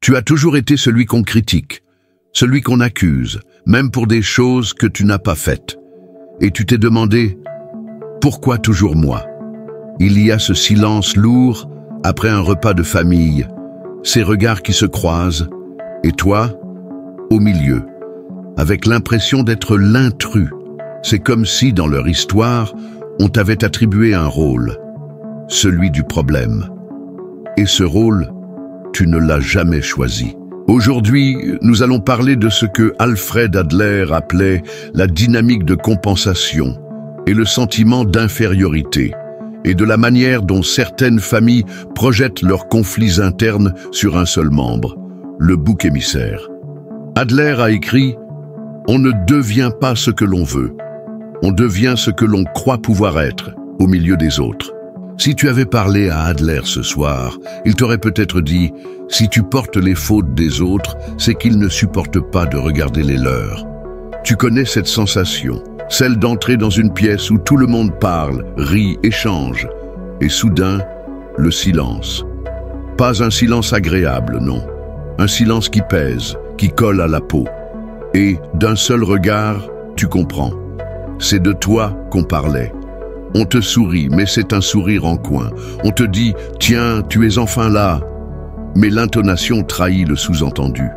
Tu as toujours été celui qu'on critique, celui qu'on accuse, même pour des choses que tu n'as pas faites. Et tu t'es demandé, pourquoi toujours moi? Il y a ce silence lourd après un repas de famille, ces regards qui se croisent, et toi, au milieu, avec l'impression d'être l'intrus. C'est comme si, dans leur histoire, on t'avait attribué un rôle, celui du problème. Et ce rôle, tu ne l'as jamais choisi. Aujourd'hui, nous allons parler de ce que Alfred Adler appelait la dynamique de compensation et le sentiment d'infériorité, et de la manière dont certaines familles projettent leurs conflits internes sur un seul membre, le bouc émissaire. Adler a écrit « On ne devient pas ce que l'on veut, on devient ce que l'on croit pouvoir être au milieu des autres ». Si tu avais parlé à Adler ce soir, il t'aurait peut-être dit « Si tu portes les fautes des autres, c'est qu'ils ne supportent pas de regarder les leurs ». Tu connais cette sensation, celle d'entrer dans une pièce où tout le monde parle, rit, échange, et soudain, le silence. Pas un silence agréable, non. Un silence qui pèse, qui colle à la peau. Et, d'un seul regard, tu comprends. C'est de toi qu'on parlait. On te sourit, mais c'est un sourire en coin. On te dit « Tiens, tu es enfin là !» Mais l'intonation trahit le sous-entendu.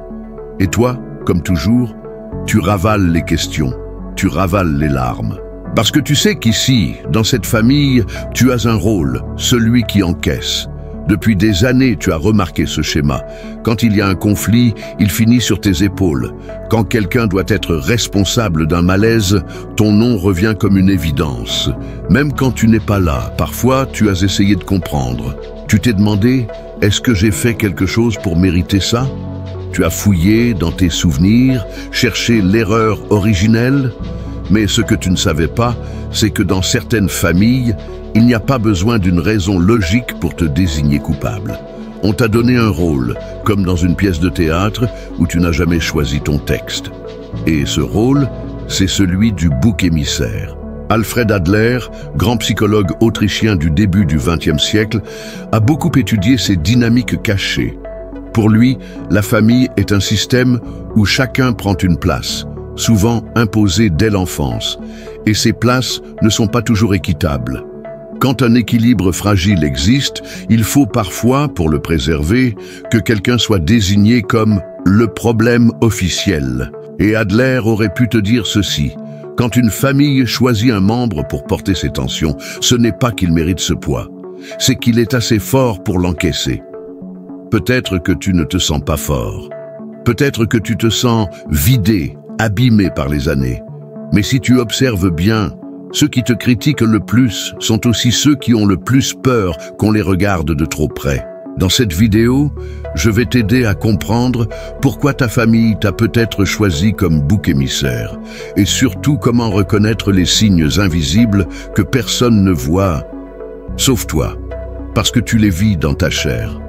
Et toi, comme toujours, tu ravales les questions, tu ravales les larmes. Parce que tu sais qu'ici, dans cette famille, tu as un rôle, celui qui encaisse. Depuis des années, tu as remarqué ce schéma. Quand il y a un conflit, il finit sur tes épaules. Quand quelqu'un doit être responsable d'un malaise, ton nom revient comme une évidence. Même quand tu n'es pas là, parfois tu as essayé de comprendre. Tu t'es demandé, est-ce que j'ai fait quelque chose pour mériter ça? Tu as fouillé dans tes souvenirs, cherché l'erreur originelle. Mais ce que tu ne savais pas, c'est que dans certaines familles, il n'y a pas besoin d'une raison logique pour te désigner coupable. On t'a donné un rôle, comme dans une pièce de théâtre où tu n'as jamais choisi ton texte. Et ce rôle, c'est celui du bouc émissaire. Alfred Adler, grand psychologue autrichien du début du XXe siècle, a beaucoup étudié ces dynamiques cachées. Pour lui, la famille est un système où chacun prend une place, souvent imposée dès l'enfance, et ces places ne sont pas toujours équitables. Quand un équilibre fragile existe, il faut parfois, pour le préserver, que quelqu'un soit désigné comme le problème officiel. Et Adler aurait pu te dire ceci: quand une famille choisit un membre pour porter ses tensions, ce n'est pas qu'il mérite ce poids, c'est qu'il est assez fort pour l'encaisser. Peut-être que tu ne te sens pas fort. Peut-être que tu te sens vidé, abîmé par les années. Mais si tu observes bien, ceux qui te critiquent le plus sont aussi ceux qui ont le plus peur qu'on les regarde de trop près. Dans cette vidéo, je vais t'aider à comprendre pourquoi ta famille t'a peut-être choisi comme bouc émissaire, et surtout comment reconnaître les signes invisibles que personne ne voit, sauf toi, parce que tu les vis dans ta chair.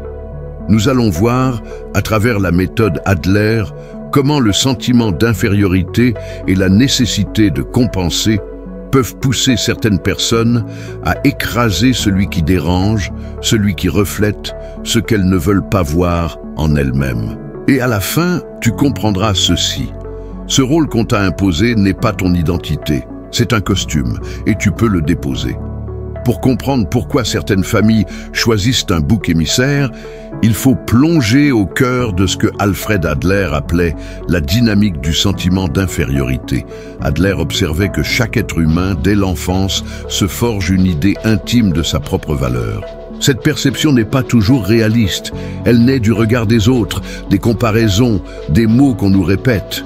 Nous allons voir, à travers la méthode Adler, comment le sentiment d'infériorité et la nécessité de compenser peuvent pousser certaines personnes à écraser celui qui dérange, celui qui reflète ce qu'elles ne veulent pas voir en elles-mêmes. Et à la fin, tu comprendras ceci. Ce rôle qu'on t'a imposé n'est pas ton identité, c'est un costume, et tu peux le déposer. Pour comprendre pourquoi certaines familles choisissent un bouc émissaire, il faut plonger au cœur de ce que Alfred Adler appelait la dynamique du sentiment d'infériorité. Adler observait que chaque être humain, dès l'enfance, se forge une idée intime de sa propre valeur. Cette perception n'est pas toujours réaliste. Elle naît du regard des autres, des comparaisons, des mots qu'on nous répète.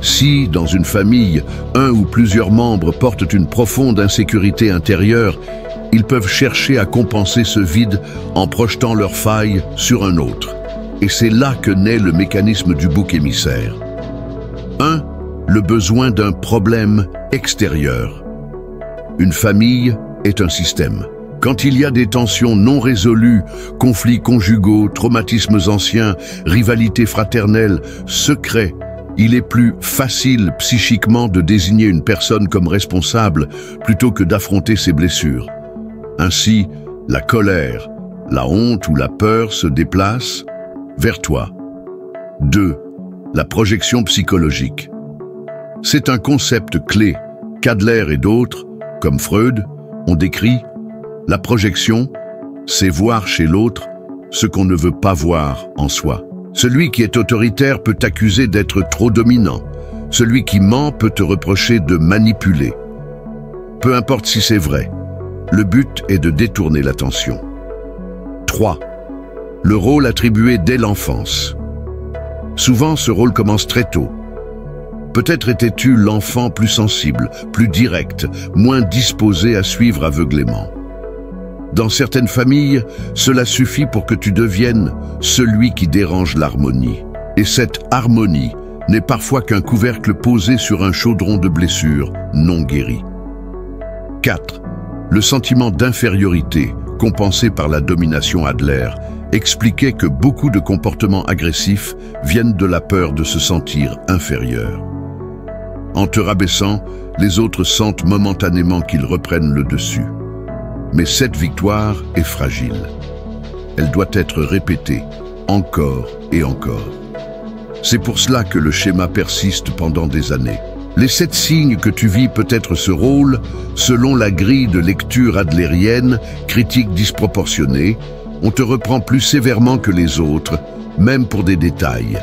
Si, dans une famille, un ou plusieurs membres portent une profonde insécurité intérieure, ils peuvent chercher à compenser ce vide en projetant leurs failles sur un autre. Et c'est là que naît le mécanisme du bouc émissaire. 1. Le besoin d'un problème extérieur. Une famille est un système. Quand il y a des tensions non résolues, conflits conjugaux, traumatismes anciens, rivalités fraternelles, secrets, il est plus facile psychiquement de désigner une personne comme responsable plutôt que d'affronter ses blessures. Ainsi, la colère, la honte ou la peur se déplacent vers toi, 2. La projection psychologique. C'est un concept clé qu'Adler et d'autres, comme Freud, ont décrit. La projection, c'est voir chez l'autre ce qu'on ne veut pas voir en soi. Celui qui est autoritaire peut t'accuser d'être trop dominant. Celui qui ment peut te reprocher de manipuler. Peu importe si c'est vrai, le but est de détourner l'attention. 3. Le rôle attribué dès l'enfance. Souvent, ce rôle commence très tôt. Peut-être étais-tu l'enfant plus sensible, plus direct, moins disposé à suivre aveuglément. Dans certaines familles, cela suffit pour que tu deviennes celui qui dérange l'harmonie. Et cette harmonie n'est parfois qu'un couvercle posé sur un chaudron de blessures non guéries. 4. Le sentiment d'infériorité, compensé par la domination Adler, expliquait que beaucoup de comportements agressifs viennent de la peur de se sentir inférieur. En te rabaissant, les autres sentent momentanément qu'ils reprennent le dessus. Mais cette victoire est fragile. Elle doit être répétée, encore et encore. C'est pour cela que le schéma persiste pendant des années. Les 7 signes que tu vis peut-être ce rôle, selon la grille de lecture adlérienne, critique disproportionnée, on te reprend plus sévèrement que les autres, même pour des détails.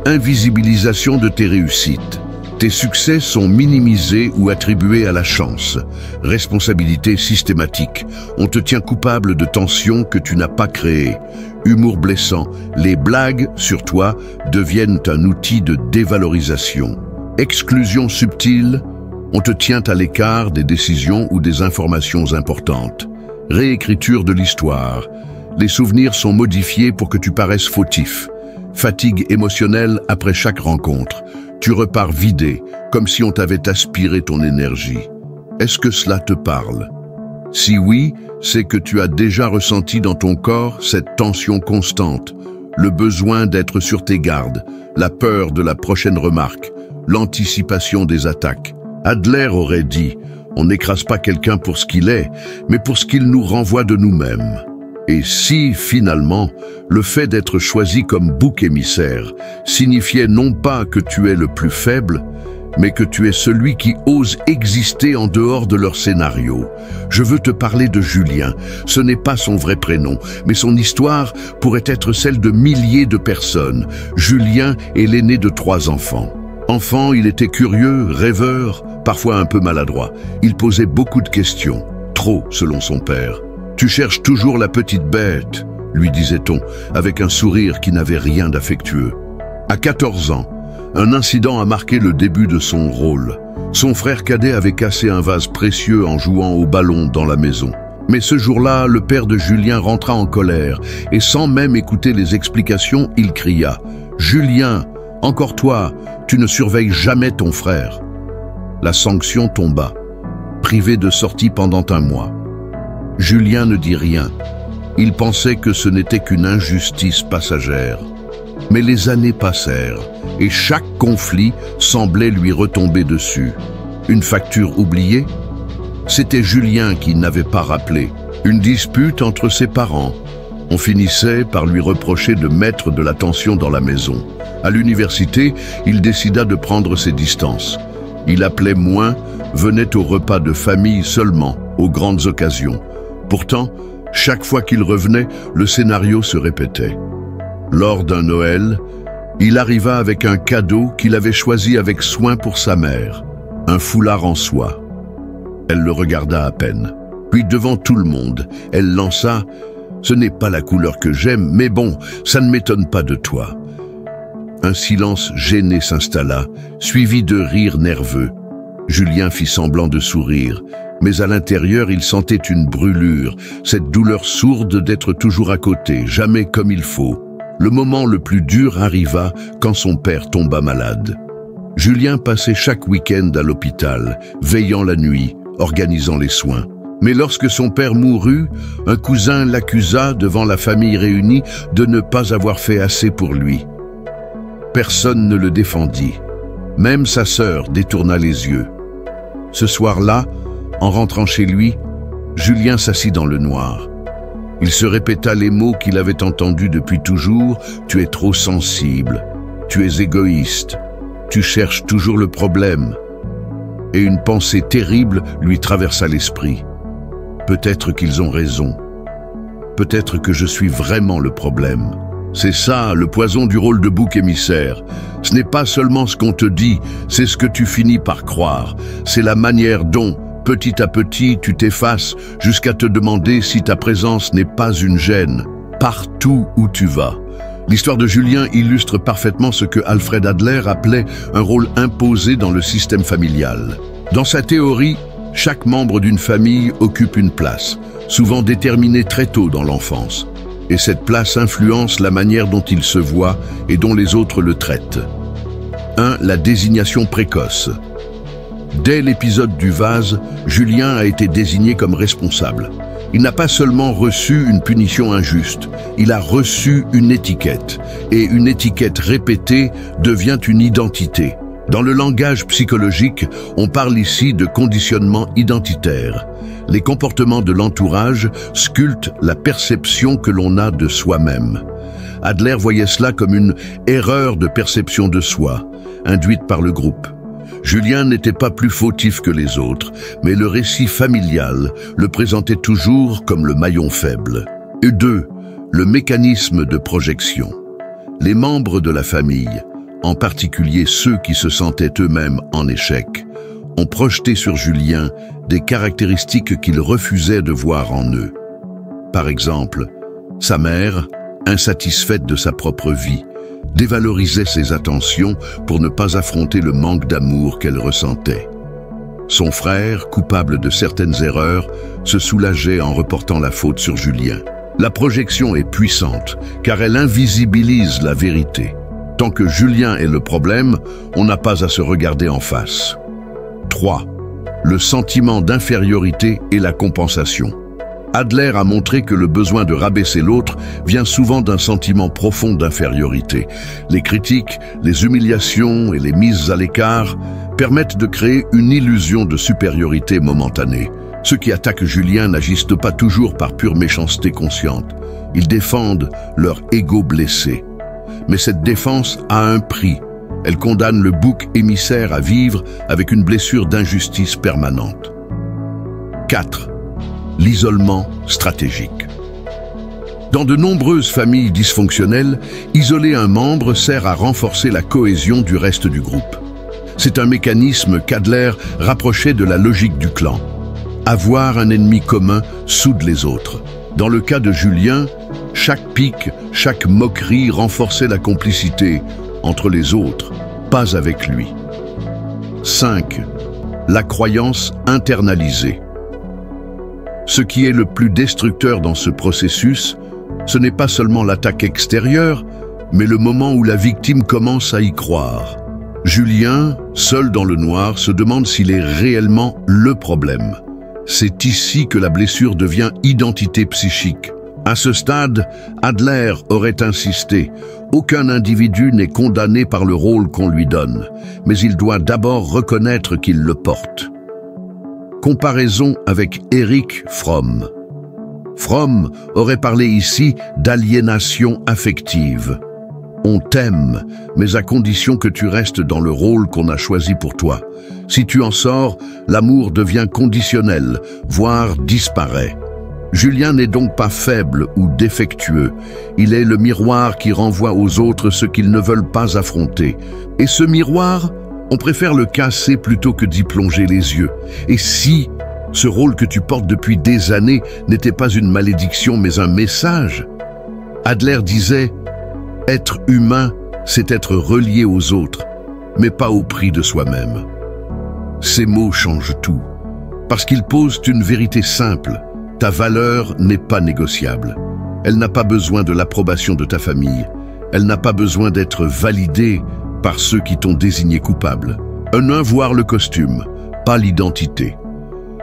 Invisibilisation de tes réussites. Tes succès sont minimisés ou attribués à la chance. Responsabilité systématique. On te tient coupable de tensions que tu n'as pas créées. Humour blessant. Les blagues sur toi deviennent un outil de dévalorisation. Exclusion subtile. On te tient à l'écart des décisions ou des informations importantes. Réécriture de l'histoire. Les souvenirs sont modifiés pour que tu paraisses fautif. Fatigue émotionnelle après chaque rencontre. Tu repars vidé, comme si on t'avait aspiré ton énergie. Est-ce que cela te parle? Si oui, c'est que tu as déjà ressenti dans ton corps cette tension constante, le besoin d'être sur tes gardes, la peur de la prochaine remarque, l'anticipation des attaques. Adler aurait dit, on n'écrase pas quelqu'un pour ce qu'il est, mais pour ce qu'il nous renvoie de nous-mêmes. Et si, finalement, le fait d'être choisi comme bouc émissaire signifiait non pas que tu es le plus faible, mais que tu es celui qui ose exister en dehors de leur scénario. Je veux te parler de Julien. Ce n'est pas son vrai prénom, mais son histoire pourrait être celle de milliers de personnes. Julien est l'aîné de 3 enfants. Enfant, il était curieux, rêveur, parfois un peu maladroit. Il posait beaucoup de questions, trop selon son père. « Tu cherches toujours la petite bête », lui disait-on, avec un sourire qui n'avait rien d'affectueux. À 14 ans, un incident a marqué le début de son rôle. Son frère cadet avait cassé un vase précieux en jouant au ballon dans la maison. Mais ce jour-là, le père de Julien rentra en colère et sans même écouter les explications, il cria « Julien, encore toi, tu ne surveilles jamais ton frère ». La sanction tomba, privé de sortie pendant 1 mois. Julien ne dit rien. Il pensait que ce n'était qu'une injustice passagère. Mais les années passèrent, et chaque conflit semblait lui retomber dessus. Une facture oubliée? C'était Julien qui n'avait pas rappelé. Une dispute entre ses parents. On finissait par lui reprocher de mettre de la tension dans la maison. À l'université, il décida de prendre ses distances. Il appelait moins, venait aux repas de famille seulement, aux grandes occasions. Pourtant, chaque fois qu'il revenait, le scénario se répétait. Lors d'un Noël, il arriva avec un cadeau qu'il avait choisi avec soin pour sa mère, un foulard en soie. Elle le regarda à peine. Puis devant tout le monde, elle lança « Ce n'est pas la couleur que j'aime, mais bon, ça ne m'étonne pas de toi ». Un silence gêné s'installa, suivi de rires nerveux. Julien fit semblant de sourire, mais à l'intérieur il sentait une brûlure, cette douleur sourde d'être toujours à côté, jamais comme il faut. Le moment le plus dur arriva quand son père tomba malade. Julien passait chaque week-end à l'hôpital, veillant la nuit, organisant les soins. Mais lorsque son père mourut, un cousin l'accusa devant la famille réunie de ne pas avoir fait assez pour lui. Personne ne le défendit. Même sa sœur détourna les yeux. Ce soir-là, en rentrant chez lui, Julien s'assit dans le noir. Il se répéta les mots qu'il avait entendus depuis toujours « Tu es trop sensible ». Tu es égoïste. Tu cherches toujours le problème. Et une pensée terrible lui traversa l'esprit. Peut-être qu'ils ont raison. Peut-être que je suis vraiment le problème. C'est ça, le poison du rôle de bouc émissaire. Ce n'est pas seulement ce qu'on te dit, c'est ce que tu finis par croire. C'est la manière dont, petit à petit, tu t'effaces jusqu'à te demander si ta présence n'est pas une gêne, partout où tu vas. L'histoire de Julien illustre parfaitement ce que Alfred Adler appelait un rôle imposé dans le système familial. Dans sa théorie, chaque membre d'une famille occupe une place, souvent déterminée très tôt dans l'enfance. Et cette place influence la manière dont il se voit et dont les autres le traitent. 1. La désignation précoce. Dès l'épisode du vase, Julien a été désigné comme responsable. Il n'a pas seulement reçu une punition injuste, il a reçu une étiquette. Et une étiquette répétée devient une identité. Dans le langage psychologique, on parle ici de conditionnement identitaire. Les comportements de l'entourage sculptent la perception que l'on a de soi-même. Adler voyait cela comme une erreur de perception de soi, induite par le groupe. Julien n'était pas plus fautif que les autres, mais le récit familial le présentait toujours comme le maillon faible. Et 2. Le mécanisme de projection. Les membres de la famille, en particulier ceux qui se sentaient eux-mêmes en échec, ont projeté sur Julien des caractéristiques qu'il refusait de voir en eux. Par exemple, sa mère, insatisfaite de sa propre vie, dévalorisait ses attentions pour ne pas affronter le manque d'amour qu'elle ressentait. Son frère, coupable de certaines erreurs, se soulageait en reportant la faute sur Julien. La projection est puissante, car elle invisibilise la vérité. Tant que Julien est le problème, on n'a pas à se regarder en face. 3. Le sentiment d'infériorité et la compensation. Adler a montré que le besoin de rabaisser l'autre vient souvent d'un sentiment profond d'infériorité. Les critiques, les humiliations et les mises à l'écart permettent de créer une illusion de supériorité momentanée. Ceux qui attaquent Julien n'agissent pas toujours par pure méchanceté consciente. Ils défendent leur ego blessé. Mais cette défense a un prix. Elle condamne le bouc émissaire à vivre avec une blessure d'injustice permanente. 4. L'isolement stratégique. Dans de nombreuses familles dysfonctionnelles, isoler un membre sert à renforcer la cohésion du reste du groupe. C'est un mécanisme qu'Adler rapprochait de la logique du clan. Avoir un ennemi commun soude les autres. Dans le cas de Julien, chaque pique, chaque moquerie renforçait la complicité entre les autres, pas avec lui. 5. La croyance internalisée. Ce qui est le plus destructeur dans ce processus, ce n'est pas seulement l'attaque extérieure, mais le moment où la victime commence à y croire. Julien, seul dans le noir, se demande s'il est réellement le problème. C'est ici que la blessure devient identité psychique. À ce stade, Adler aurait insisté. Aucun individu n'est condamné par le rôle qu'on lui donne, mais il doit d'abord reconnaître qu'il le porte. Comparaison avec Erich Fromm. Fromm aurait parlé ici d'aliénation affective. On t'aime, mais à condition que tu restes dans le rôle qu'on a choisi pour toi. Si tu en sors, l'amour devient conditionnel, voire disparaît. Julien n'est donc pas faible ou défectueux. Il est le miroir qui renvoie aux autres ce qu'ils ne veulent pas affronter. Et ce miroir, on préfère le casser plutôt que d'y plonger les yeux. Et si ce rôle que tu portes depuis des années n'était pas une malédiction mais un message? Adler disait « Être humain, c'est être relié aux autres, mais pas au prix de soi-même. » Ces mots changent tout, parce qu'ils posent une vérité simple. Ta valeur n'est pas négociable. Elle n'a pas besoin de l'approbation de ta famille. Elle n'a pas besoin d'être validée par ceux qui t'ont désigné coupable. Un nain voit le costume, pas l'identité.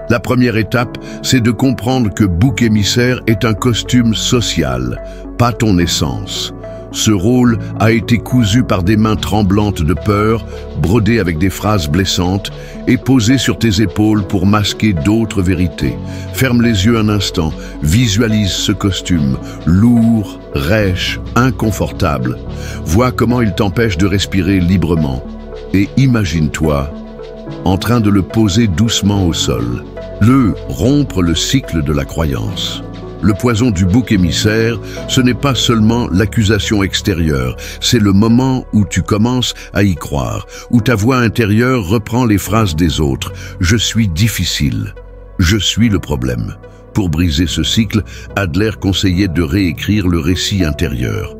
La première étape, c'est de comprendre que bouc émissaire est un costume social, pas ton essence. Ce rôle a été cousu par des mains tremblantes de peur, brodé avec des phrases blessantes et posé sur tes épaules pour masquer d'autres vérités. Ferme les yeux un instant, visualise ce costume, lourd, rêche, inconfortable. Vois comment il t'empêche de respirer librement. Et imagine-toi en train de le poser doucement au sol. Rompre le cycle de la croyance. Le poison du bouc émissaire, ce n'est pas seulement l'accusation extérieure, c'est le moment où tu commences à y croire, où ta voix intérieure reprend les phrases des autres. Je suis difficile. Je suis le problème. Pour briser ce cycle, Adler conseillait de réécrire le récit intérieur.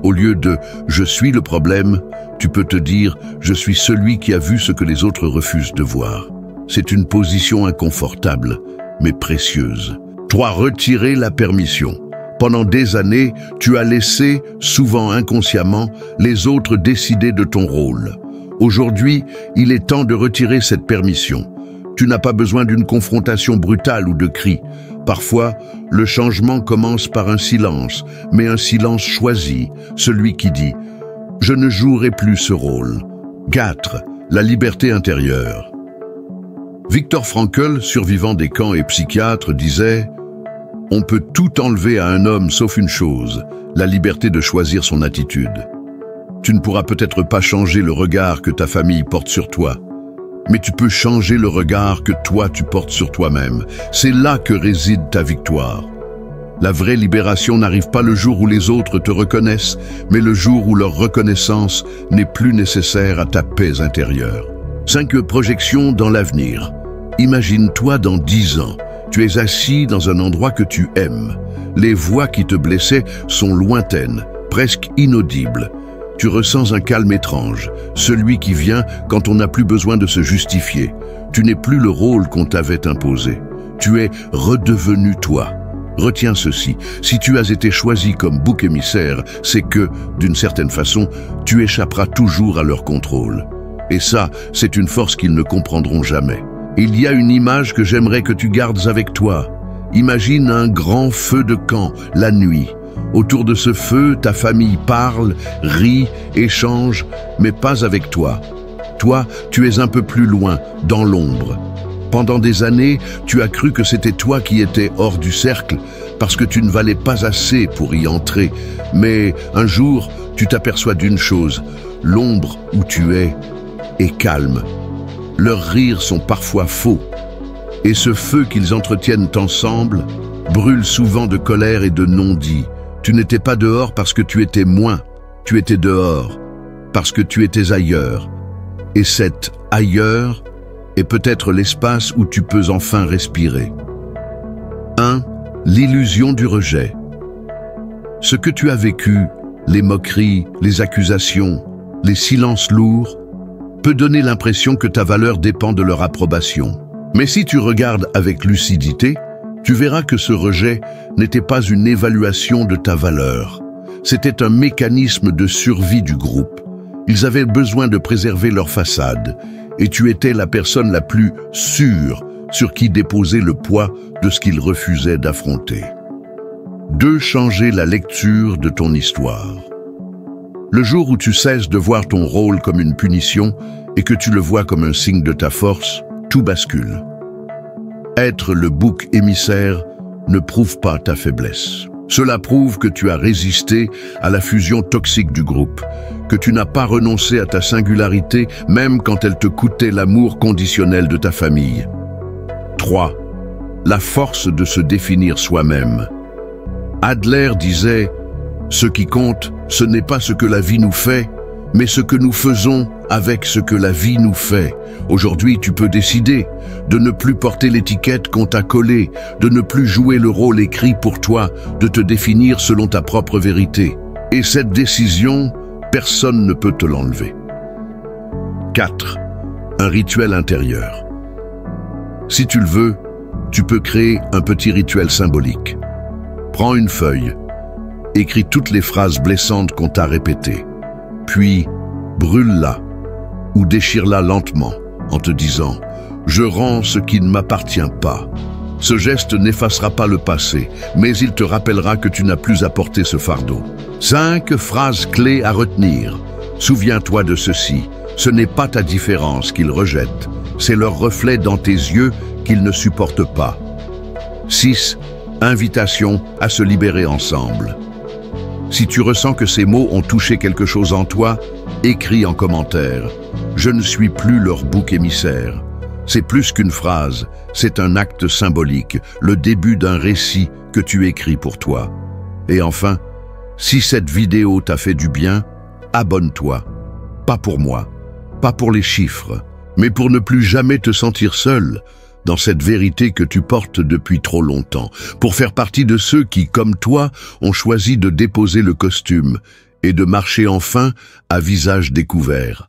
Au lieu de « je suis le problème », tu peux te dire « je suis celui qui a vu ce que les autres refusent de voir ». C'est une position inconfortable, mais précieuse. 3. Retirer la permission. Pendant des années, tu as laissé, souvent inconsciemment, les autres décider de ton rôle. Aujourd'hui, il est temps de retirer cette permission. Tu n'as pas besoin d'une confrontation brutale ou de cris. Parfois, le changement commence par un silence, mais un silence choisi, celui qui dit « Je ne jouerai plus ce rôle ». 4. La liberté intérieure. Viktor Frankl, survivant des camps et psychiatre, disait « On peut tout enlever à un homme sauf une chose, la liberté de choisir son attitude. Tu ne pourras peut-être pas changer le regard que ta famille porte sur toi, mais tu peux changer le regard que toi tu portes sur toi-même. C'est là que réside ta victoire. La vraie libération n'arrive pas le jour où les autres te reconnaissent, mais le jour où leur reconnaissance n'est plus nécessaire à ta paix intérieure. 5. Projection dans l'avenir. Imagine-toi dans 10 ans. Tu es assis dans un endroit que tu aimes. Les voix qui te blessaient sont lointaines, presque inaudibles. Tu ressens un calme étrange, celui qui vient quand on n'a plus besoin de se justifier. Tu n'es plus le rôle qu'on t'avait imposé. Tu es redevenu toi. Retiens ceci, si tu as été choisi comme bouc émissaire, c'est que, d'une certaine façon, tu échapperas toujours à leur contrôle. Et ça, c'est une force qu'ils ne comprendront jamais. Il y a une image que j'aimerais que tu gardes avec toi. Imagine un grand feu de camp, la nuit. Autour de ce feu, ta famille parle, rit, échange, mais pas avec toi. Toi, tu es un peu plus loin, dans l'ombre. Pendant des années, tu as cru que c'était toi qui étais hors du cercle, parce que tu ne valais pas assez pour y entrer. Mais un jour, tu t'aperçois d'une chose, l'ombre où tu es est calme. Leurs rires sont parfois faux, et ce feu qu'ils entretiennent ensemble brûle souvent de colère et de non-dits. Tu n'étais pas dehors parce que tu étais moins, tu étais dehors parce que tu étais ailleurs. Et cet ailleurs est peut-être l'espace où tu peux enfin respirer. 1. L'illusion du rejet. Ce que tu as vécu, les moqueries, les accusations, les silences lourds, peut donner l'impression que ta valeur dépend de leur approbation. Mais si tu regardes avec lucidité, tu verras que ce rejet n'était pas une évaluation de ta valeur. C'était un mécanisme de survie du groupe. Ils avaient besoin de préserver leur façade, et tu étais la personne la plus sûre sur qui déposer le poids de ce qu'ils refusaient d'affronter. 2. Changer la lecture de ton histoire. Le jour où tu cesses de voir ton rôle comme une punition et que tu le vois comme un signe de ta force, tout bascule. Être le bouc émissaire ne prouve pas ta faiblesse. Cela prouve que tu as résisté à la fusion toxique du groupe, que tu n'as pas renoncé à ta singularité même quand elle te coûtait l'amour conditionnel de ta famille. 3. La force de se définir soi-même. Adler disait « Ce qui compte, ce n'est pas ce que la vie nous fait, mais ce que nous faisons avec ce que la vie nous fait. » Aujourd'hui, tu peux décider de ne plus porter l'étiquette qu'on t'a collée, de ne plus jouer le rôle écrit pour toi, de te définir selon ta propre vérité. Et cette décision, personne ne peut te l'enlever. 4. Un rituel intérieur. Si tu le veux, tu peux créer un petit rituel symbolique. Prends une feuille, écris toutes les phrases blessantes qu'on t'a répétées, puis brûle-la ou déchire-la lentement en te disant « Je rends ce qui ne m'appartient pas ». Ce geste n'effacera pas le passé, mais il te rappellera que tu n'as plus à porter ce fardeau. 5 phrases clés à retenir. Souviens-toi de ceci. Ce n'est pas ta différence qu'ils rejettent, c'est leur reflet dans tes yeux qu'ils ne supportent pas. 6. Invitation à se libérer ensemble. Si tu ressens que ces mots ont touché quelque chose en toi, écris en commentaire. Je ne suis plus leur bouc émissaire. C'est plus qu'une phrase, c'est un acte symbolique, le début d'un récit que tu écris pour toi. Et enfin, si cette vidéo t'a fait du bien, abonne-toi. Pas pour moi, pas pour les chiffres, mais pour ne plus jamais te sentir seul dans cette vérité que tu portes depuis trop longtemps, pour faire partie de ceux qui, comme toi, ont choisi de déposer le costume et de marcher enfin à visage découvert.